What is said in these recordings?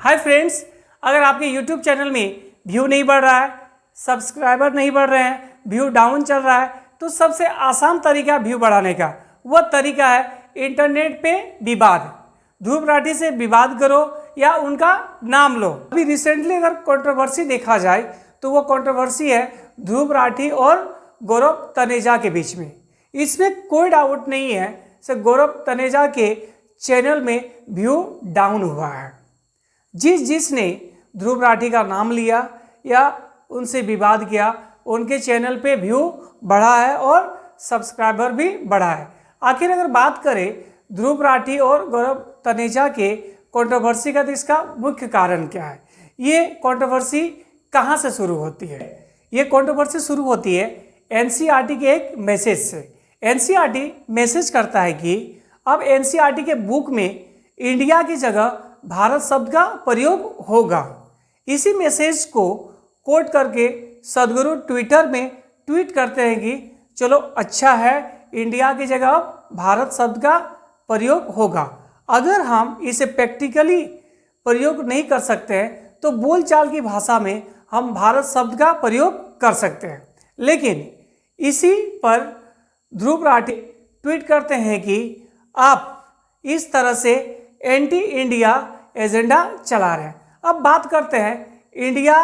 Hi friends, अगर आपके YouTube channel में व्यू नहीं बढ़ रहा है, सब्सक्राइबर नहीं बढ़ रहे हैं, व्यू डाउन चल रहा है, तो सबसे आसान तरीका व्यू बढ़ाने का वह तरीका है इंटरनेट पे विवाद। ध्रुव राठी से विवाद करो या उनका नाम लो। अभी रिसेंटली अगर कंट्रोवर्सी देखा जाए तो वो कंट्रोवर्सी है ध्रुव राठी और गौरव तनेजा के बीच में। इसमें कोई डाउट नहीं है कि गौरव तनेजा के चैनल में व्यू डाउन हुआ है। जिसने ध्रुव राठी का नाम लिया या उनसे विवाद किया, उनके चैनल पे व्यू बढ़ा है और सब्सक्राइबर भी बढ़ा है। आखिर अगर बात करें ध्रुव राठी और गौरव तनेजा के कंट्रोवर्सी का, तो इसका मुख्य कारण क्या है? ये कंट्रोवर्सी कहाँ से शुरू होती है? ये कंट्रोवर्सी शुरू होती है एनसीईआरटी के एक मैसेज से। एनसीईआरटी मैसेज करता है कि अब एनसीईआरटी के बुक में इंडिया की जगह भारत शब्द का प्रयोग होगा। इसी मैसेज को कोट करके सदगुरु ट्विटर में ट्वीट करते हैं कि चलो अच्छा है, इंडिया की जगह भारत शब्द का प्रयोग होगा। अगर हम इसे प्रैक्टिकली प्रयोग नहीं कर सकते हैं तो बोलचाल की भाषा में हम भारत शब्द का प्रयोग कर सकते हैं। लेकिन इसी पर ध्रुव राठी ट्वीट करते हैं कि आप इस तरह से एंटी इंडिया एजेंडा चला रहे हैं। अब बात करते हैं इंडिया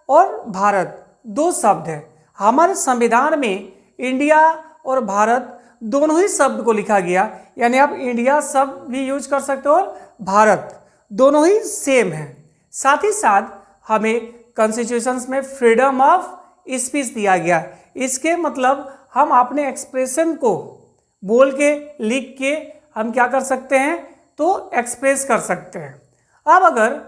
और भारत, दो शब्द हैं। हमारे संविधान में इंडिया और भारत दोनों ही शब्द को लिखा गया, यानी आप इंडिया शब्द भी यूज कर सकते हो और भारत, दोनों ही सेम है। साथ ही साथ हमें कॉन्स्टिट्यूशन में फ्रीडम ऑफ स्पीच दिया गया। इसके मतलब हम अपने एक्सप्रेशन को बोल के, लिख के हम क्या कर सकते हैं, तो एक्सप्रेस कर सकते हैं। अब अगर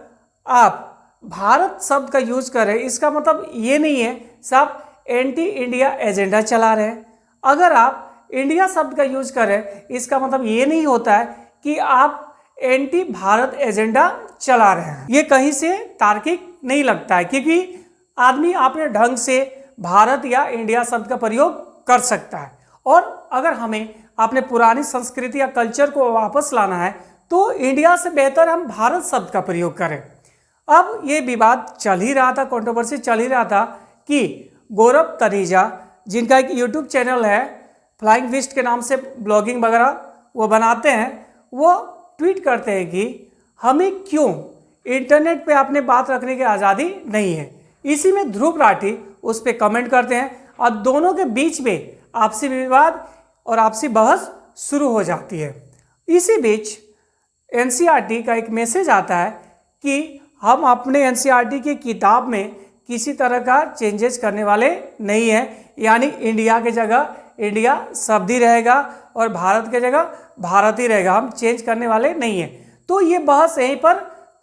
आप भारत शब्द का यूज करें, इसका मतलब ये नहीं है कि आप एंटी इंडिया एजेंडा चला रहे हैं। अगर आप इंडिया शब्द का यूज करें, इसका मतलब ये नहीं होता है कि आप एंटी भारत एजेंडा चला रहे हैं। ये कहीं से तार्किक नहीं लगता है, क्योंकि आदमी अपने ढंग से भारत या इंडिया शब्द का प्रयोग कर सकता है। और अगर हमें अपने पुरानी संस्कृति या कल्चर को वापस लाना है तो इंडिया से बेहतर हम भारत शब्द का प्रयोग करें। अब ये विवाद चल ही रहा था, कंट्रोवर्सी चल ही रहा था कि गौरव तनेजा, जिनका एक यूट्यूब चैनल है फ्लाइंग फिस्ट के नाम से, ब्लॉगिंग वगैरह वो बनाते हैं, वो ट्वीट करते हैं कि हमें क्यों इंटरनेट पे अपने बात रखने की आज़ादी नहीं है। इसी में ध्रुव राठी उस पर कमेंट करते हैं और दोनों के बीच में आपसी विवाद और आपसी बहस शुरू हो जाती है। इसी बीच एनसीईआरटी का एक मैसेज आता है कि हम अपने एनसीईआरटी की किताब में किसी तरह का चेंजेस करने वाले नहीं हैं, यानी इंडिया की जगह इंडिया शब्द ही रहेगा और भारत की जगह भारत ही रहेगा, हम चेंज करने वाले नहीं हैं। तो ये बहस यहीं पर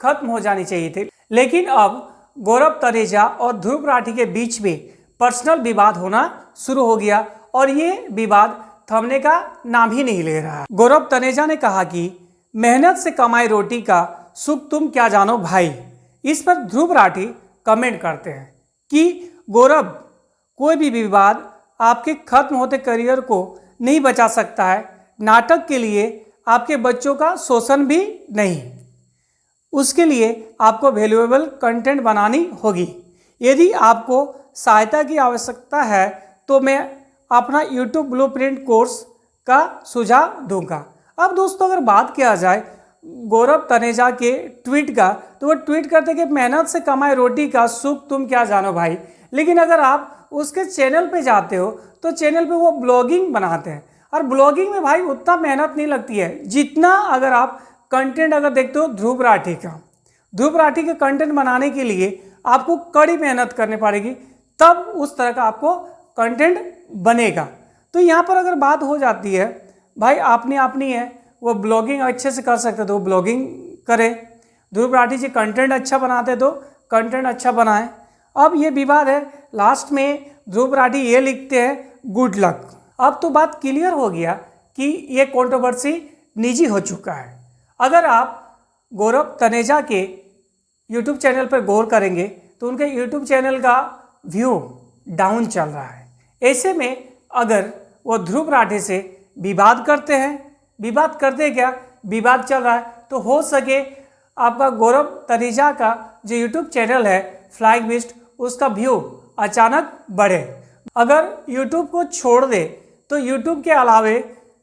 खत्म हो जानी चाहिए थी। लेकिन अब गौरव तनेजा और ध्रुव राठी के बीच में पर्सनल विवाद होना शुरू हो गया और ये विवाद थमने का नाम ही नहीं ले रहा। गौरव तनेजा ने कहा कि मेहनत से कमाई रोटी का सुख तुम क्या जानो भाई। इस पर ध्रुव राठी कमेंट करते हैं कि गौरव, कोई भी विवाद आपके खत्म होते करियर को नहीं बचा सकता है। नाटक के लिए आपके बच्चों का शोषण भी नहीं, उसके लिए आपको वैल्यूएबल कंटेंट बनानी होगी। यदि आपको सहायता की आवश्यकता है तो मैं अपना यूट्यूब ब्लूप्रिंट कोर्स का सुझाव दूंगा। अब दोस्तों, अगर बात किया जाए गौरव तनेजा के ट्वीट का, तो वो ट्वीट करते कि मेहनत से कमाए रोटी का सुख तुम क्या जानो भाई। लेकिन अगर आप उसके चैनल पे जाते हो तो चैनल पे वो ब्लॉगिंग बनाते हैं, और ब्लॉगिंग में भाई उतना मेहनत नहीं लगती है जितना अगर आप कंटेंट अगर देखते हो ध्रुव राठी का। ध्रुव राठी के कंटेंट बनाने के लिए आपको कड़ी मेहनत करनी पड़ेगी, तब उस तरह का आपको कंटेंट बनेगा। तो यहाँ पर अगर बात हो जाती है, भाई अपनी है, वो ब्लॉगिंग अच्छे से कर सकते तो ब्लॉगिंग करें। ध्रुव राठी जी कंटेंट अच्छा बनाते तो कंटेंट अच्छा बनाएं। अब ये विवाद है, लास्ट में ध्रुव राठी ये लिखते हैं गुड लक। अब तो बात क्लियर हो गया कि ये कंट्रोवर्सी निजी हो चुका है। अगर आप गौरव तनेजा के यूट्यूब चैनल पर गौर करेंगे तो उनके यूट्यूब चैनल का व्यू डाउन चल रहा है। ऐसे में अगर वो ध्रुव राठी से विवाद करते हैं, विवाद करते क्या, विवाद चल रहा है, तो हो सके आपका गौरव तनेजा का जो यूट्यूब चैनल है फ्लाइंग बिस्ट, उसका व्यू अचानक बढ़े। अगर यूट्यूब को छोड़ दे तो यूट्यूब के अलावे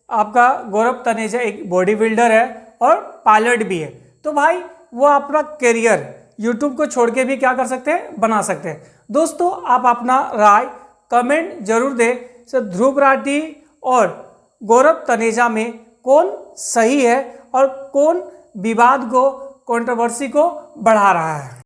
आपका गौरव तनेजा एक बॉडी बिल्डर है और पायलट भी है, तो भाई वो अपना करियर यूट्यूब को छोड़ के भी क्या कर सकते हैं, बना सकते हैं। दोस्तों आप अपना राय कमेंट जरूर दें, सर ध्रुव राठी और गौरव तनेजा में कौन सही है और कौन विवाद को, कंट्रोवर्सी को बढ़ा रहा है।